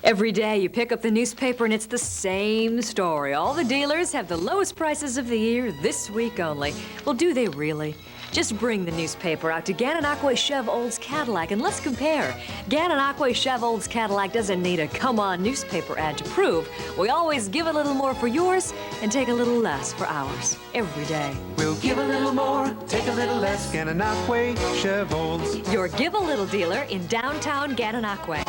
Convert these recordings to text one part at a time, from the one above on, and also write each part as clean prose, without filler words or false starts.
Every day you pick up the newspaper and it's the same story. All the dealers have the lowest prices of the year this week only. Well, do they really? Just bring the newspaper out to Gananoque Chev Olds Cadillac and let's compare. Gananoque Chev Olds Cadillac doesn't need a come-on newspaper ad to prove. We always give a little more for yours and take a little less for ours. Every day. We'll give a little more, take a little less. Gananoque Chev Olds. Your Give a Little dealer in downtown Gananoque.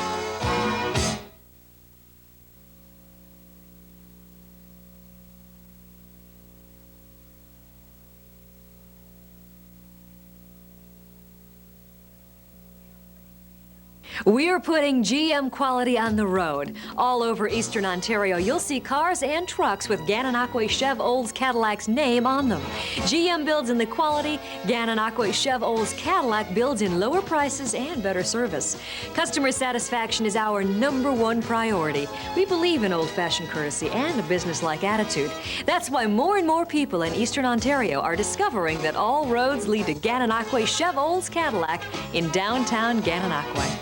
We're putting GM quality on the road. All over Eastern Ontario, you'll see cars and trucks with Gananoque Chev Olds Cadillac's name on them. GM builds in the quality, Gananoque Chev Olds Cadillac builds in lower prices and better service. Customer satisfaction is our #1 priority. We believe in old-fashioned courtesy and a business-like attitude. That's why more and more people in Eastern Ontario are discovering that all roads lead to Gananoque Chev Olds Cadillac in downtown Gananoque.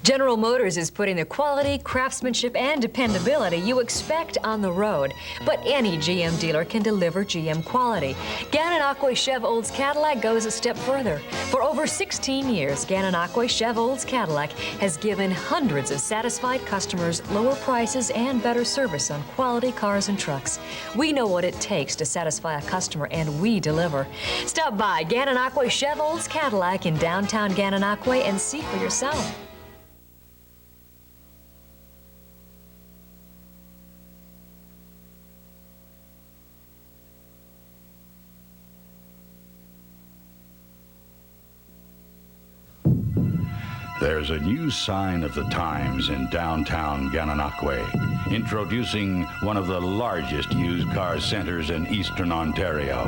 General Motors is putting the quality, craftsmanship, and dependability you expect on the road. But any GM dealer can deliver GM quality. Gananoque Chev Olds Cadillac goes a step further. For over 16 years, Gananoque Chev Olds Cadillac has given hundreds of satisfied customers lower prices and better service on quality cars and trucks. We know what it takes to satisfy a customer, and we deliver. Stop by Gananoque Chev Olds Cadillac in downtown Gananoque and see for yourself. There's a new sign of the times in downtown Gananoque, introducing one of the largest used car centers in Eastern Ontario,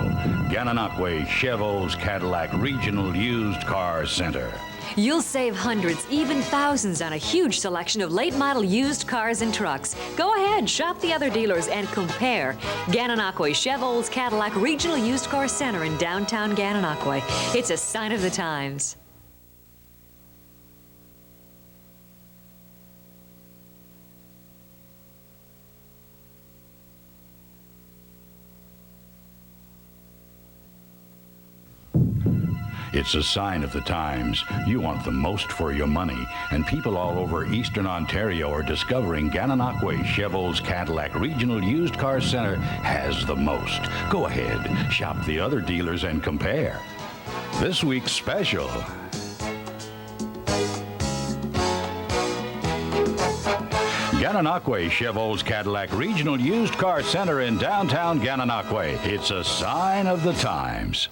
Gananoque Chev Olds Cadillac Regional Used Car Center. You'll save hundreds, even thousands on a huge selection of late-model used cars and trucks. Go ahead, shop the other dealers and compare. Gananoque Chev Olds Cadillac Regional Used Car Center in downtown Gananoque. It's a sign of the times. It's a sign of the times. You want the most for your money, and people all over Eastern Ontario are discovering Gananoque Chev Olds Cadillac Regional Used Car Center has the most. Go ahead, shop the other dealers and compare. This week's special. Gananoque Chev Olds Cadillac Regional Used Car Center in downtown Gananoque. It's a sign of the times.